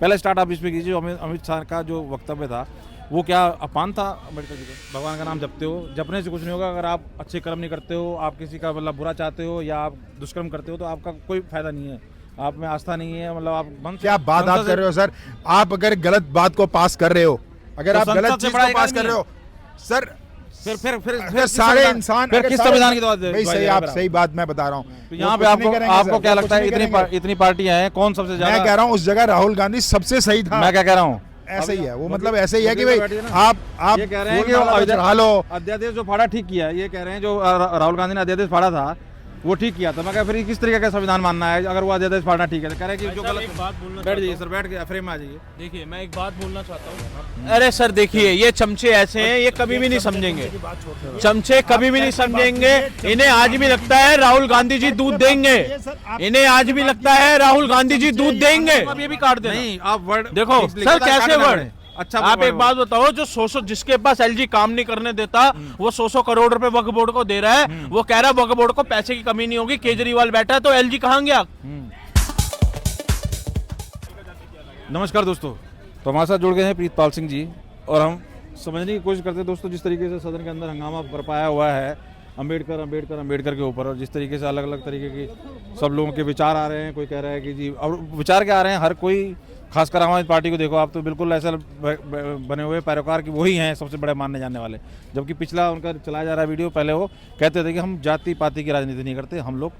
पहले स्टार्ट आप इस पे कीजिए। अमित शाह का जो वक्तव्य था वो क्या अपान था अम्बेडकर जी का। भगवान का नाम जपते हो, जपने से कुछ नहीं होगा। अगर आप अच्छे कर्म नहीं करते हो, आप किसी का मतलब बुरा चाहते हो या आप दुष्कर्म करते हो तो आपका कोई फायदा नहीं है, आप में आस्था नहीं है। मतलब आप क्या बात आप कर रहे हो सर? आप अगर गलत बात को पास कर रहे हो, अगर आप गलत चीज को पास कर रहे हो सर, फिर सारे इंसान फिर किस संविधान की भाई सही, आप सही बात मैं बता रहा हूँ। तो यहाँ पे आपको क्या लगता है इतनी पार्टियां हैं, कौन सबसे ज्यादा? मैं कह रहा हूँ उस जगह राहुल गांधी सबसे सही था। मैं क्या कह रहा हूँ, ऐसे ही है वो, मतलब ऐसे ही है कि भाई आप ये कह रहे हैं कि चढ़ा लो। अध्यादेश जो फाड़ा ठीक किया है, ये कह रहे हैं जो राहुल गांधी ने अध्यादेश फाड़ा था वो ठीक किया था। मैं कह फिर किस तरीके का संविधान मानना है अगर वो अध्यादेश फाड़ना ठीक है? कह रहे हैं कि जो गलत। बात बोलना बैठ जाइए सर, बैठ के फ्रेम में आ जाइए। देखिए, मैं एक बात बोलना चाहता हूँ। अरे सर देखिए, ये चमचे ऐसे हैं, ये कभी भी नहीं समझेंगे। चमचे कभी भी नहीं समझेंगे। इन्हें आज भी लगता है राहुल गांधी जी दूध देंगे। इन्हें आज भी लगता है राहुल गांधी जी दूध देंगे। अब ये भी काट देना। नहीं, आप वर्ड देखो सर कैसे वर्ड। अच्छा, आप एक बात बताओ, जो 100 जिसके पास एलजी काम नहीं करने देता वो 100 करोड़ रुपए वक्फ बोर्ड को दे रहा है। वो कह रहा है वक्फ बोर्ड को पैसे की कमी नहीं होगी, केजरीवाल बैठा है तो एलजी कहां गया? नमस्कार दोस्तों, तो हमारे साथ जुड़ गए हैं प्रीतपाल सिंह जी और हम समझने की कोशिश करते हैं दोस्तों जिस तरीके से सदन के अंदर हंगामा बरपाया हुआ है अंबेडकर के ऊपर, और जिस तरीके से अलग अलग तरीके की सब लोगों के विचार आ रहे हैं। कोई कह रहा है कि जी, और विचार क्या आ रहे हैं, हर कोई, खासकर आम आदमी पार्टी को देखो आप तो बिल्कुल ऐसा बने हुए पैरोकार कि वही हैं सबसे बड़े मानने जाने वाले। जबकि पिछला उनका चलाया जा रहा है वीडियो, पहले वो कहते थे कि हम जाति पाति की राजनीति नहीं करते, हम लोग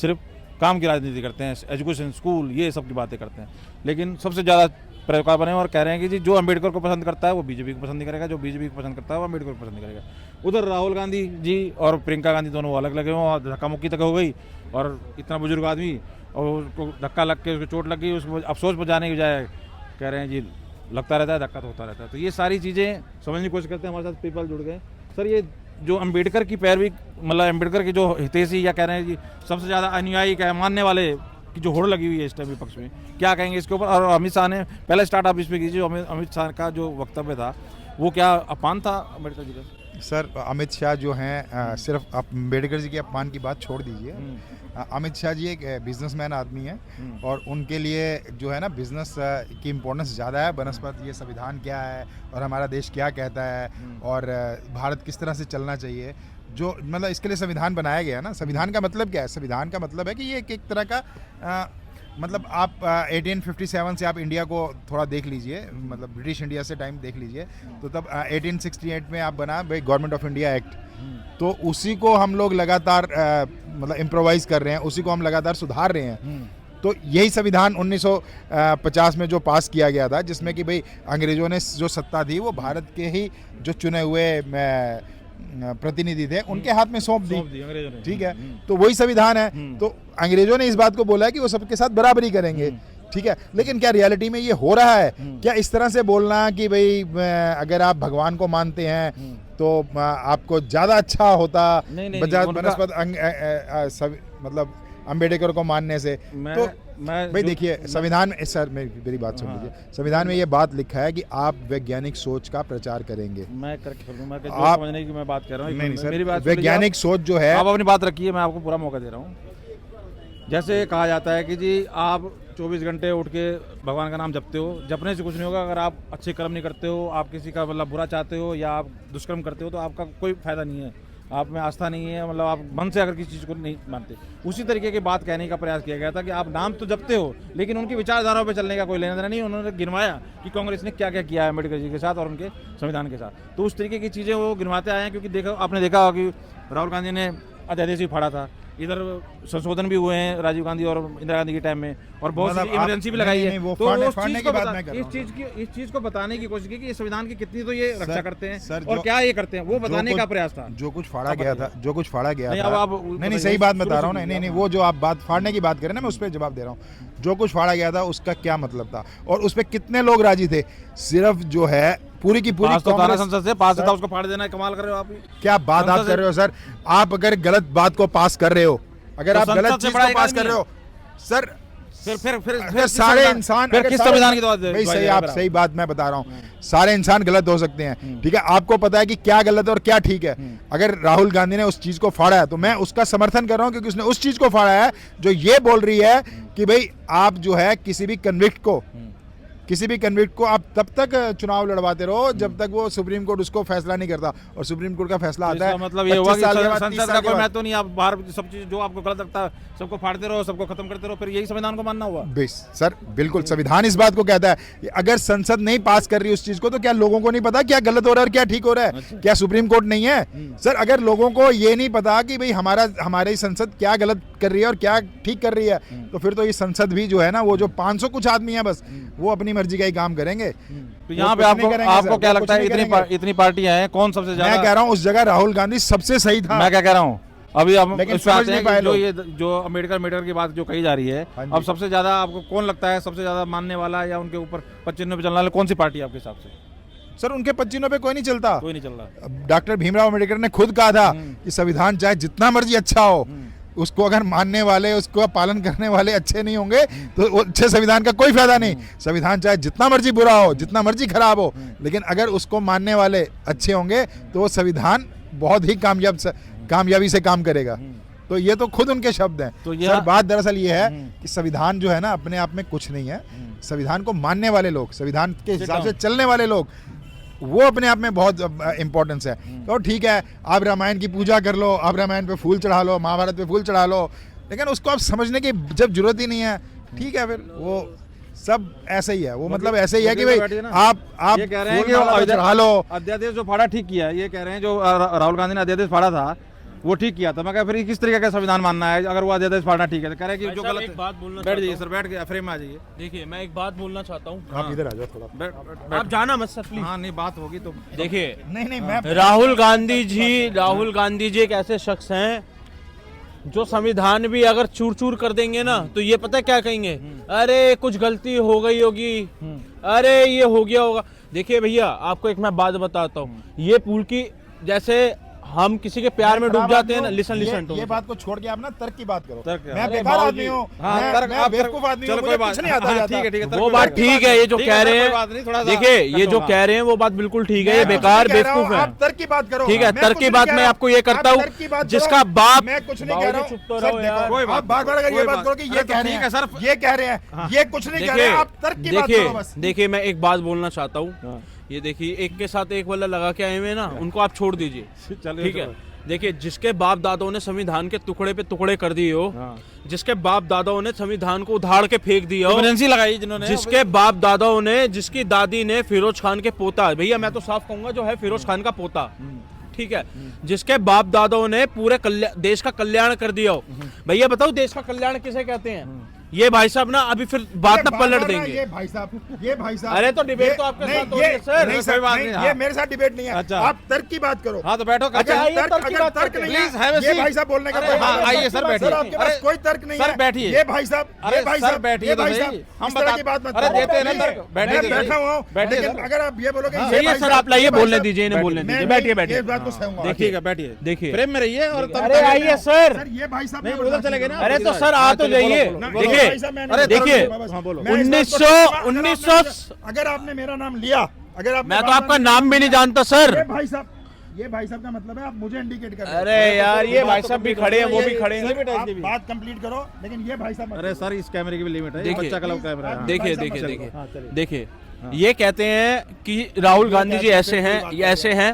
सिर्फ काम की राजनीति करते हैं, एजुकेशन, स्कूल, ये सब की बातें करते हैं। लेकिन सबसे ज़्यादा पैरोकार बने और कह रहे हैं कि जी जो अम्बेडकर को पसंद करता है वो बीजेपी को पसंद नहीं करेगा, जो बीजेपी को पसंद करता है वो अम्बेडकर को पसंद नहीं करेगा। उधर राहुल गांधी जी और प्रियंका गांधी दोनों अलग लगे हुए, धक्का मुक्की तक हो गई और इतना बुजुर्ग आदमी और उसको धक्का लग के उसको चोट लग गई, उसको अफसोस बचाने की बजाय कह रहे हैं जी लगता रहता है, धक्का तो होता रहता है। तो ये सारी चीज़ें समझने की कोशिश करते हैं। हमारे साथ पीपल जुड़ गए। सर, ये जो अम्बेडकर की पैरवी, मतलब अम्बेडकर के जो हितैषी या कह रहे हैं जी सबसे ज़्यादा अनुयायी क्या मानने वाले की जो होड़ लगी हुई है इस टाइम विपक्ष में, क्या कहेंगे इसके ऊपर? और अमित शाह ने पहले स्टार्ट आप इस पे कीजिए। अमित शाह का जो वक्तव्य था वो क्या अपान था अम्बेडकर जी का? सर अमित शाह जो हैं, सिर्फ अम्बेडकर जी के अपमान की बात छोड़ दीजिए। अमित शाह जी एक बिजनेसमैन आदमी है और उनके लिए जो है ना बिजनेस की इम्पोर्टेंस ज़्यादा है बनस्पत ये संविधान क्या है और हमारा देश क्या कहता है और भारत किस तरह से चलना चाहिए। जो मतलब इसके लिए संविधान बनाया गया है ना। संविधान का मतलब क्या है? संविधान का मतलब है कि ये एक तरह का मतलब आप 1857 से आप इंडिया को थोड़ा देख लीजिए, मतलब ब्रिटिश इंडिया से टाइम देख लीजिए, तो तब 1868 में आप बना भाई गवर्नमेंट ऑफ इंडिया एक्ट, तो उसी को हम लोग लगातार मतलब इम्प्रोवाइज कर रहे हैं, उसी को हम लगातार सुधार रहे हैं। तो यही संविधान 1950 में जो पास किया गया था, जिसमें कि भाई अंग्रेजों ने जो सत्ता थी वो भारत के ही जो चुने हुए प्रतिनिधि थे उनके हाथ में सौंप दी, ठीक है। तो वही संविधान है। तो अंग्रेजों ने इस बात को बोला है कि वो सबके साथ बराबरी करेंगे, ठीक है। लेकिन क्या रियलिटी में ये हो रहा है? क्या इस तरह से बोलना कि भाई अगर आप भगवान को मानते हैं तो आपको ज्यादा अच्छा होता मतलब अम्बेडकर को मानने से? तो भाई देखिए संविधान में, सर मेरी बात सुन लीजिए, संविधान में ये बात लिखा है कि आप वैज्ञानिक सोच का प्रचार करेंगे। मैं करके कर दूं, मैं आप समझने की मैं बात कर रहा हूँ। नहीं सर, मेरी बात वैज्ञानिक सोच जो है, आप अपनी बात रखिए, मैं आपको पूरा मौका दे रहा हूँ। जैसे कहा जाता है कि जी आप 24 घंटे उठ के भगवान का नाम जपते हो, जपने से कुछ नहीं होगा। अगर आप अच्छे कर्म नहीं करते हो, आप किसी का मतलब बुरा चाहते हो या आप दुष्कर्म करते हो तो आपका कोई फायदा नहीं है, आप में आस्था नहीं है, मतलब आप मन से अगर किसी चीज़ को नहीं मानते। उसी तरीके की बात कहने का प्रयास किया गया था कि आप नाम तो जपते हो लेकिन उनकी विचारधाराओं पे चलने का कोई लेना देना नहीं। उन्होंने गिनवाया कि कांग्रेस ने क्या क्या किया है अम्बेडकर जी के साथ और उनके संविधान के साथ, तो उस तरीके की चीज़ें वो गिनवाते आए हैं। क्योंकि आपने देखा होगा कि राहुल गांधी ने अध्यादेश भी फाड़ा था, इधर संशोधन भी हुए हैं राजीव गांधी और इंदिरा गांधी के टाइम में, और बहुत सी इमरजेंसी भी लगाई है। तो इस चीज को बताने की कोशिश की कि संविधान की कितनी तो ये रक्षा करते हैं और क्या ये करते हैं, वो बताने का प्रयास था। जो कुछ फाड़ा गया था नहीं सही बात बता रहा हूँ। नहीं वो जो आप बात फाड़ने की बात करें ना, मैं उस पर जवाब दे रहा हूँ। जो कुछ फाड़ा गया था उसका क्या मतलब था और उस पर कितने लोग राजी थे? सिर्फ जो है पूरी की पूरी संसद से पास था, उसको फाड़ देना है। कमाल कर रहे हो आप। क्या बात आप कर रहे हो सर? आप अगर गलत बात को पास कर रहे हो, अगर आप गलत चीज को पास कर रहे हो सर, फिर सारे इंसान किस संविधान की बात? भाई सही, आप सही बात मैं बता रहा हूँ। सारे इंसान गलत हो सकते हैं, ठीक है। आपको पता है कि क्या गलत है और क्या ठीक है। अगर राहुल गांधी ने उस चीज को फाड़ा है तो मैं उसका समर्थन कर रहा हूँ, क्योंकि उसने उस चीज को फाड़ा है जो ये बोल रही है कि भाई आप जो है किसी भी कन्विक्ट को, किसी भी कन्विक्ट को आप तब तक चुनाव लड़वाते रहो जब तक वो सुप्रीम कोर्ट उसको फैसला नहीं करता, और सुप्रीम कोर्ट का फैसला आता है मतलब ये हुआ 25 साल के बाद, 30 संसद साल का के कोई बाद। महत्व नहीं, आप बाहर सब चीज जो आपको गलत लगता है सबको फाड़ते रहो, सबको खत्म करते रहो, फिर यही संविधान को मानना हुआ। सर बिल्कुल संविधान इस बात को कहता है कि अगर संसद नहीं पास कर रही उस चीज को, तो क्या लोगों को नहीं पता क्या गलत हो रहा है और क्या ठीक हो रहा है? क्या सुप्रीम कोर्ट नहीं है? सर अगर लोगों को ये नहीं पता कि भाई हमारी संसद क्या गलत कर रही है और क्या ठीक कर रही है, तो फिर तो ये संसद भी जो है ना, वो जो 500 कुछ आदमी है बस, वो अपनी मर्जी का ही काम करेंगे। तो यहाँ पे आपको क्या लगता है, इतनी पार्टियां हैं, कौन सबसे ज्यादा? मैं कह रहा हूँ उस जगह राहुल गांधी सबसे सही था। मैं क्या कह रहा हूँ, अभी हम लेकिन इस पे आते समझ नहीं हैं पाए कि जो लोग। ये जो अम्बेडकर की बात जो कही जा रही है, हाँ जी। अब सबसे ज्यादा आपको कौन लगता है, सबसे ज्यादा मानने वाला या उनके ऊपर 95 पे चलने वाला कौन सी पार्टी है आपके हिसाब से? सर उनके 25 पे कोई नहीं चलता। कोई नहीं चल रहा। डॉक्टर भीमराव अम्बेडकर ने खुद कहा था कि संविधान चाहे जितना मर्जी अच्छा हो, उसको अगर मानने वाले, उसको पालन करने वाले अच्छे नहीं होंगे तो वो अच्छे संविधान का कोई फायदा नहीं। संविधान चाहे जितना मर्जी बुरा हो, जितना मर्जी खराब हो, लेकिन अगर उसको मानने वाले अच्छे होंगे तो वो संविधान बहुत ही कामयाबी से काम करेगा। तो ये तो खुद उनके शब्द हैं। तो सर बात दरअसल ये है कि संविधान जो है ना, अपने आप में कुछ नहीं है। संविधान को मानने वाले लोग, संविधान के हिसाब से चलने वाले लोग, वो अपने आप में बहुत इंपॉर्टेंस है। तो ठीक है, आप रामायण की पूजा कर लो, आप रामायण पे फूल चढ़ा लो, महाभारत पे फूल चढ़ा लो, लेकिन उसको आप समझने की जब जरूरत ही नहीं है, ठीक है, फिर वो सब ऐसे ही है। वो मतलब ऐसे ही है कि भाई आप ये कह रहे हैं फूल कि माला तो चढ़ा लो। अध्यादेश जो फाड़ा ठीक किया है, ये कह रहे हैं जो राहुल गांधी ने अध्यादेश फाड़ा था वो ठीक किया था। मैं कहा फिर किस तरीके का संविधान मानना है अगर वो अध्यादेश फाड़ना ठीक है? तो कह रहे हैं कि जो गलत। एक बात बोलना बैठ जाइए सर, बैठ के फ्रेम में आ जाइए। देखिए मैं एक बात बोलना चाहता हूँ, आप इधर आ जाओ थोड़ा। आप जाना मत सर प्लीज। हाँ नहीं, बात होगी तो देखिए नहीं मैं राहुल गांधी जी एक ऐसे शख्स हैं जो संविधान भी अगर चूर चूर कर देंगे ना, तो ये पता है क्या कहेंगे, अरे कुछ गलती हो गई होगी, अरे ये हो गया होगा। देखिए भैया आपको एक मैं बात बताता हूँ, ये पुल की जैसे हम किसी के प्यार में डूब जाते हैं ना, लिसन ये बात को छोड़ के आप ना तर्क की बात करो। तर्क। मैं अरे बेकार बाबूजी, आदमी हूँ, हाँ, मैं तर्क, आप बेवकूफ आदमी हूँ, चलो मुझे कोई बात कुछ नहीं आता हाँ, जाता। ठीक है, वो बात ठीक है, ये जो कह रहे हैं, देखिए ये जो कह रहे हैं वो बात बिल्कुल ठीक है, ये बेकार बेवकूफ है। आप तर्क की बात करो। ठीक है, मैं तर्क कुछ की नहीं बात कह मैं रहा। आपको ये करता आप हूँ तर्क की बात जिसका करो। बाप। मैं कुछ नहीं कह रहा हूँ। चुप तो सर, रहो यार। देखो, कोई बात आप बार-बार अगर ये कोई बात बात। करो कि ये अरे तो कह रहे ठीक है सर। हैं, ये कह रहे हैं, ये कुछ नहीं कह रहे हैं, आप तर्क की बात करो बस। देखिए मैं एक बात बोलना चाहता हूँ, ये देखिए एक के साथ एक वाला लगा के आए हुए ना, उनको आप छोड़ दीजिए, चलिए, ठीक है। देखिए जिसके बाप दादाओं ने संविधान के टुकड़े पे टुकड़े कर दिए हो, जिसके बाप दादाओं ने संविधान को उधाड़ के फेंक दिया हो, इमरजेंसी लगाई जिन्होंने, जिसके बाप दादाओं ने, जिसकी दादी ने फिरोज खान के पोता, भैया मैं तो साफ कहूंगा जो है फिरोज खान का पोता, ठीक है, जिसके बाप दादाओं ने पूरे देश का कल्याण कर दिया हो। भैया बताओ देश का कल्याण किसे कहते हैं? ये भाई साहब ना अभी फिर बात ना पलट देंगे। ये भाई साहब अरे तो डिबेट तो आपके साथ हो रही है सर। नहीं कोई सर, बात नहीं, नहीं, ये हाँ। मेरे साथ डिबेट नहीं है। अच्छा। आप तर्क की बात करो। हाँ तो बैठो। अच्छा, आइए तर्क की अगर बात तर्क करते नहीं हैं। Please have a है, ये seat। भाई साहब बोलने का अरे कोई हाँ, मतलब नहीं। आइए सर, बैठिए। सर आपके पास अरे, कोई तर्क नहीं है। सर, बैठिए। ये भाई साहब, अरे ये भाई सर, साहब, बैठिए ये तो भाई सही। साहब, हम इस तरह बता- की बात मत अरे करो। देते हैं ना बैठिए। तर्क, बैठिए मैं तो सही। बैठा हुआ हूँ, बैठिए लेकिन सर। अगर आप ये बोलोगे सही है सर, आप लाइए बोलने दीजिए, इन्हें बोलने दीजिए, बैठिए बैठिए। इस बात को सहूंगा। हाँ, ठीक है, बैठिए, देखिए। फ्रेम में रहिए और तब अरे आइए सर। सर ये भाई साहब नहीं, मैं उधर बात चले गए नहीं ना। अरे तो करूंगा। सर आ तो जाइए। देखिए अरे देखिए, हाँ, बोलो। मैं इस बात को 1900 अगर आपने मेरा नाम लिया, अगर आपने मैं तो बार-बार आपका नाम भी नहीं जानता सर। ये भाई साहब का मतलब है आप मुझे इंडिकेट कर रहे हो। अरे यार ये भाई साहब भी खड़े हैं, वो भी खड़े हैं। आप बात कंप्लीट करो, लेकिन ये भाई साहब अरे सर, इस कैमरे की भी लिमिट है, देखिए। बच्चा क्लब कैमरा है। देखिए भाई देखिए साहब, देखिए हाँ, चलिए। देखिए, ये कहते हैं कि राहुल गांधी जी ऐसे हैं, ये ऐसे हैं।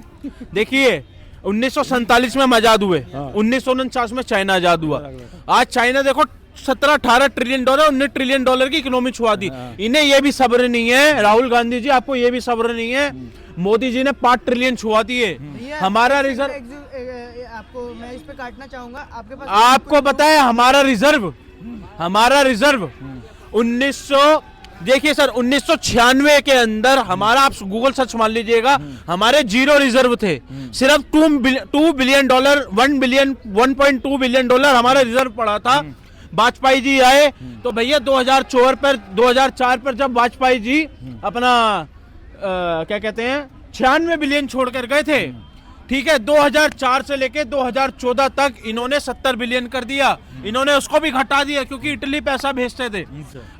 देखिए 1947 में हम आजाद हुए, 1949 में चाइना आजाद हुआ। आज चाइना देखो 17-18 ट्रिलियन डॉलर, 19 ट्रिलियन डॉलर की इकोनॉमी छुआ दी। इन्हें ये भी सब्र नहीं है, राहुल गांधी जी आपको ये भी सब्र नहीं है। मोदी जी ने 5 ट्रिलियन छुआ दिए। हमारा रिजर्व, आपको मैं इस पे काटना चाहूंगा, आपके पास आपको पता है हमारा रिजर्व 1900, देखिए सर 1996 के अंदर हमारा, आप गूगल सर्च मान लीजिएगा, हमारे 0 रिजर्व थे। सिर्फ 2 बिलियन डॉलर, 1.2 बिलियन डॉलर हमारा रिजर्व पड़ा था। वाजपेयी जी आए तो भैया 2004 पर जब वाजपेयी जी अपना क्या कहते हैं 96 बिलियन छोड़कर गए थे, ठीक है, 2004 से लेके 2014 तक इन्होंने 70 बिलियन कर दिया। इन्होंने उसको भी घटा दिया क्योंकि इटली पैसा भेजते थे।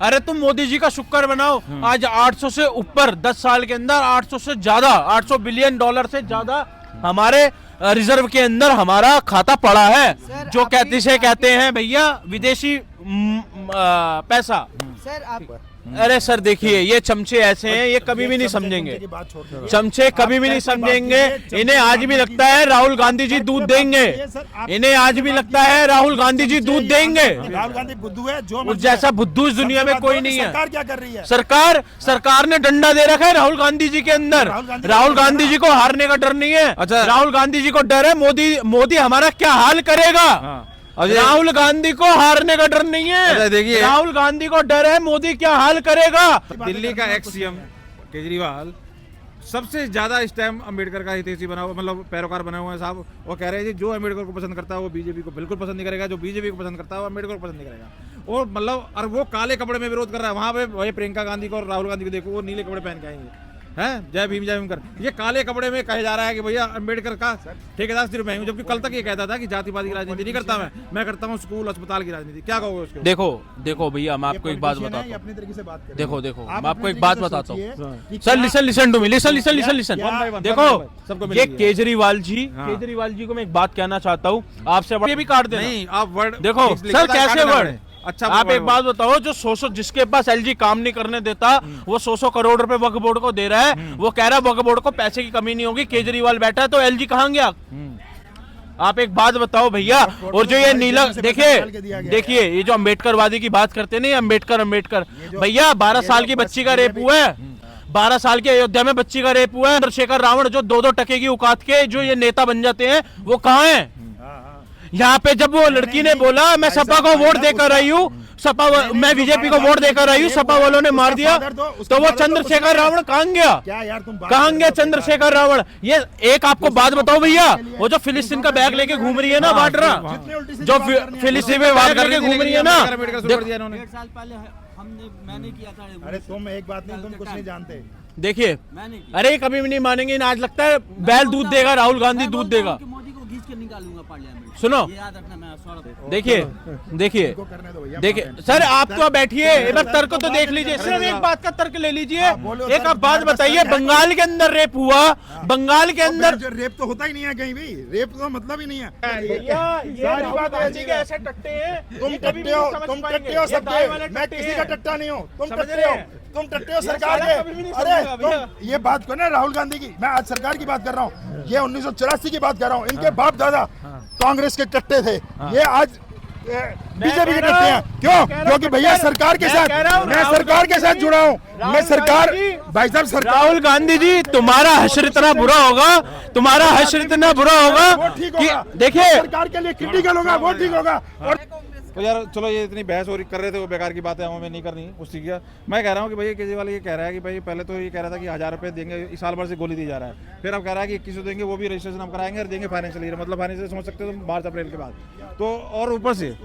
अरे तुम मोदी जी का शुक्र बनाओ, आज 800 से ऊपर 10 साल के अंदर 800 से ज्यादा, 800 बिलियन डॉलर से ज्यादा हमारे रिजर्व के अंदर हमारा खाता पड़ा है, जो कहते हैं भैया विदेशी पैसा। सर आप अरे सर देखिए, ये चमचे ऐसे हैं, ये कभी भी नहीं समझेंगे। चमचे कभी भी नहीं समझेंगे। इन्हें आज भी लगता है राहुल गांधी जी दूध देंगे। इन्हें आज भी लगता है राहुल गांधी जी दूध देंगे। राहुल गांधी बुद्धू है, जो उस जैसा बुद्धू इस दुनिया में कोई नहीं है। सरकार क्या कर रही है? सरकार ने डंडा दे रखा है राहुल गांधी जी के अंदर। राहुल गांधी जी को हारने का डर नहीं है। अच्छा। राहुल गांधी जी को डर है मोदी हमारा क्या हाल करेगा। राहुल गांधी को हारने का डर नहीं अच्छा, है। देखिए। राहुल गांधी को डर है मोदी क्या हाल करेगा। दिल्ली का एक्स सीएम केजरीवाल सबसे ज्यादा इस टाइम अम्बेडकर का हितैषी बना हुआ, मतलब पैरोकार बने हुए हैं साहब। वो कह रहे हैं जी जो अम्बेडकर को पसंद करता है वो बीजेपी को बिल्कुल पसंद नहीं करेगा, जो बीजेपी को पसंद करता है वो अम्बेडकर को पसंद नहीं करेगा। और मतलब और वो काले कपड़े में विरोध कर रहा है। वहां पे वही प्रियंका गांधी को और राहुल गांधी को देखो, वो नीले कपड़े पहन के आएंगे हैं, जय भीम कर। ये काले कपड़े में कहा जा रहा है कि भैया अम्बेडकर का ठेकेदार सिर्फ मैं हूं, जबकि कल तक ये कहता था कि जातिवादी की राजनीति नहीं करता मैं करता हूँ स्कूल अस्पताल की राजनीति। क्या कहोगे उसके? देखो भैया, मैं आपको एक बात बताता हूँ। अपनी तरीके से बात करें। देखो आप मैं आपको अपने एक बात तरीके से बताता हूँ। सोचिए कि sir listen to me, listen क्या? देखो सबको ये मिलेगी। केजरीवाल जी को मैं एक बात कहना चाहता हूँ आपसे। ये भी काट देना। नहीं, आप वर्ड देखो सर कैसे वर्ड। अच्छा, आप एक बात बताओ, जो 100 जिसके पास एलजी काम नहीं करने देता, वो 100 करोड़ रुपए वक्फ बोर्ड को दे रहा है। वो कह रहा है वक्फ बोर्ड को पैसे की कमी नहीं होगी। केजरीवाल बैठा है तो एलजी कहाँ गया? आप एक बात बताओ भैया। और जो ये नीला देखिए ये जो अम्बेडकरवादी की बात करते नहीं, अम्बेडकर भैया 12 साल की बच्ची का रेप हुआ है। 12 साल के अयोध्या में बच्ची का रेप हुआ है। चंद्रशेखर रावण जो 2-2 टके की औकात के जो ये नेता बन जाते हैं, वो कहाँ हैं? यहाँ पे जब वो लड़की ने बोला मैं सपा को वोट देकर आई हूँ, मैं बीजेपी को वोट देकर आई हूँ, सपा वालों ने मार दिया, तो वो चंद्रशेखर रावण कहाँ गया? क्या यार तुम कहाँ गया चंद्रशेखर रावण? ये एक आपको बात बताओ भैया, वो जो फिलिस्तीन का बैग लेके घूम रही है ना वाड्रा, जो फिलिस्तीन में बैग लेके घूम रही है ना, 1.5 साल पहले मैंने किया था। अरे तुम एक बात नहीं, तुम कुछ नहीं जानते। देखिए अरे कभी भी नहीं मानेंगे। आज लगता है बैल दूध देगा, राहुल गांधी दूध देगा। मोदी को घींच के निकालूंगा पार्लियामेंट। सुनो याद रखना, मैं देखिए सर, आप तो बैठिए, एक बार तर्क तो देख लीजिए। सिर्फ एक बात का तर्क ले लीजिए। एक आप बात बताइए, बंगाल के अंदर रेप हुआ, बंगाल के अंदर रेप तो होता ही नहीं है कहीं भी। रेप तो मतलब ही नहीं है। सारी बात ऐसे टट्टे हैं। तुम टट्टे हो सबके। मैं किसी का टट्टा नहीं हूँ, तुम टट्टे हो सरकार के। अरे तुम ये बात करो ना राहुल गांधी की, मैं आज सरकार की बात कर रहा हूँ। ये 1984 की बात कर रहा हूँ। इनके बाप दादा कांग्रेस के टट्टे थे, ये आज बीजेपी के टट्टे हैं। क्यों? क्योंकि भैया सरकार के साथ, मैं सरकार के साथ जुड़ा हूँ। मैं सरकार, भाई साहब सरकार। राहुल गांधी जी, तुम्हारा हश्र इतना बुरा होगा, तुम्हारा हश्र इतना बुरा होगा कि देखिए सरकार के लिए क्रिटिकल होगा, वो ठीक होगा। और तो यार चलो, ये इतनी बहस और कर रहे थे, वो बेकार की बात है, हमें नहीं करनी उस चीज़ का। मैं कह रहा हूँ कि भैया केजरीवाल ये कह रहा है कि भाई पहले तो ये कह रहा था कि 1000 रुपये देंगे, इस साल भर से गोली दी जा रहा है। फिर अब कह रहा है कि 2100 देंगे, वो भी रजिस्ट्रेशन हम कराएंगे और देंगे फाइनेंशियल ईयर, मतलब फाइनेंशियल समझ सकते हो तुम, मार्च अप्रैल के बाद। तो और ऊपर से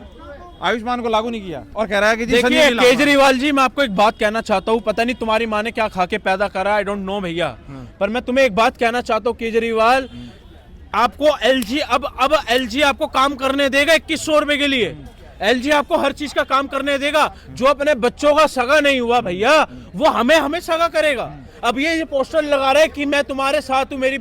आयुष्मान को लागू नहीं किया और कह रहा है कि देखिए केजरीवाल जी, मैं आपको एक बात कहना चाहता हूँ। पता नहीं तुम्हारी माँ ने क्या खा के पैदा करा, आई डोंट नो भैया, पर मैं तुम्हें एक बात कहना चाहता हूँ केजरीवाल, आपको एलजी अब एलजी आपको काम करने देगा 2100 रुपए के लिए। एलजी आपको हर चीज का काम करने देगा। जो अपने बच्चों का सगा नहीं हुआ भैया, वो हमें सगा करेगा। अब ये पोस्टर लगा रहे कि मैं तुम्हारे साथ हूँ। मेरी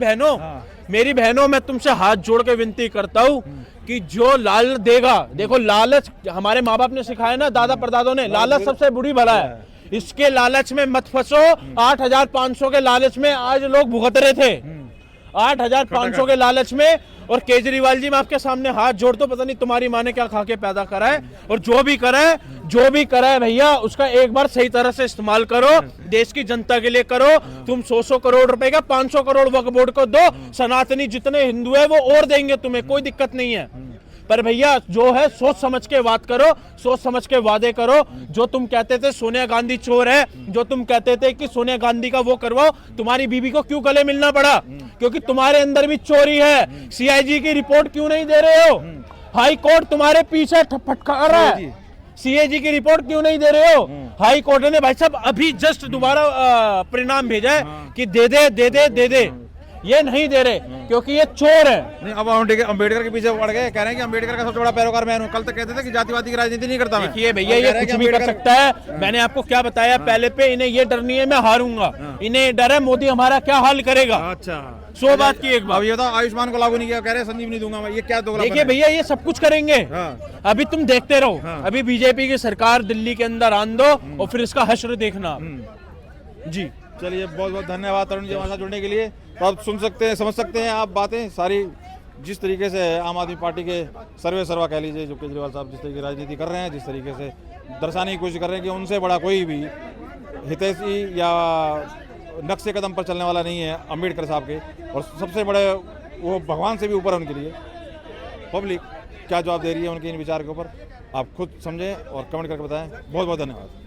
बहनों, मैं तुमसे हाथ जोड़ के विनती करता हूँ कि जो लाल देगा, देखो लालच हमारे माँ बाप ने सिखाया ना, दादा परदादों ने, लालच सबसे बुरी भला है। इसके लालच में मत फंसो। 8500 के लालच में आज लोग भुगत रहे थे, 8500 के लालच में। और केजरीवाल जी, मैं आपके सामने हाथ जोड़ता हूं, पता नहीं तुम्हारी माँ ने क्या खा के पैदा करा है। और जो भी करा है भैया, उसका एक बार सही तरह से इस्तेमाल करो, देश की जनता के लिए करो। तुम 100 करोड़ रुपए का 500 करोड़ वक्फ बोर्ड को दो, सनातनी जितने हिंदू है वो और देंगे तुम्हें, कोई दिक्कत नहीं है। पर भैया जो है सोच समझ के बात करो, सोच समझ के वादे करो। जो तुम कहते थे सोनिया गांधी चोर है, जो तुम कहते थे कि सोनिया गांधी का वो करवाओ, तुम्हारी बीबी को क्यों गले मिलना पड़ा? क्योंकि तुम्हारे अंदर भी चोरी है। सीआईजी की रिपोर्ट क्यों नहीं दे रहे हो? हाई कोर्ट तुम्हारे पीछे फटकार रहा है। सीएजी की रिपोर्ट क्यों नहीं दे रहे हो? हाई कोर्ट ने भाई साहब अभी जस्ट दोबारा परिणाम भेजा है कि दे दे। ये नहीं दे रहे क्योंकि ये चोर है। नहीं, अब अम्बेडकर के पीछे पड़ गए, कह रहे हैं कि अम्बेडकर का सबसे बड़ा पैरोकार मैं हूं। कल तक कहते थे कि जातिवादी की राजनीति नहीं करता मैं। देखिए भैया, ये कुछ भी कर सकता है। मैंने आपको क्या बताया पहले पे, इन्हें ये डर नहीं है मैं हारूंगा, इन्हें डर है मोदी हमारा क्या हाल करेगा। अच्छा, 100 बात की एक अब बात। ये बताओ, आयुष्मान को लागू नहीं किया, कह रहे हैं संजीवनी दूंगा मैं, ये क्या दोगला देखिए भैया ये सब कुछ करेंगे, हाँ। अभी तुम देखते रहो, हाँ। अभी बीजेपी की सरकार दिल्ली के अंदर आन दो और फिर इसका हश्र देखना। जी चलिए, बहुत बहुत धन्यवाद तरुण जी हमारे साथ जुड़ने के लिए। तो आप सुन सकते हैं, समझ सकते हैं आप बातें सारी, जिस तरीके से आम आदमी पार्टी के सर्वे सर्वा कह लीजिए, जो केजरीवाल साहब जिस तरीके की राजनीति कर रहे हैं, जिस तरीके से दर्शाने की कोशिश कर रहे हैं कि उनसे बड़ा कोई भी हितैषी या नक्शे कदम पर चलने वाला नहीं है अम्बेडकर साहब के, और सबसे बड़े वो भगवान से भी ऊपर है उनके लिए। पब्लिक क्या जवाब दे रही है उनके इन विचार के ऊपर, आप खुद समझें और कमेंट करके बताएं। बहुत बहुत धन्यवाद।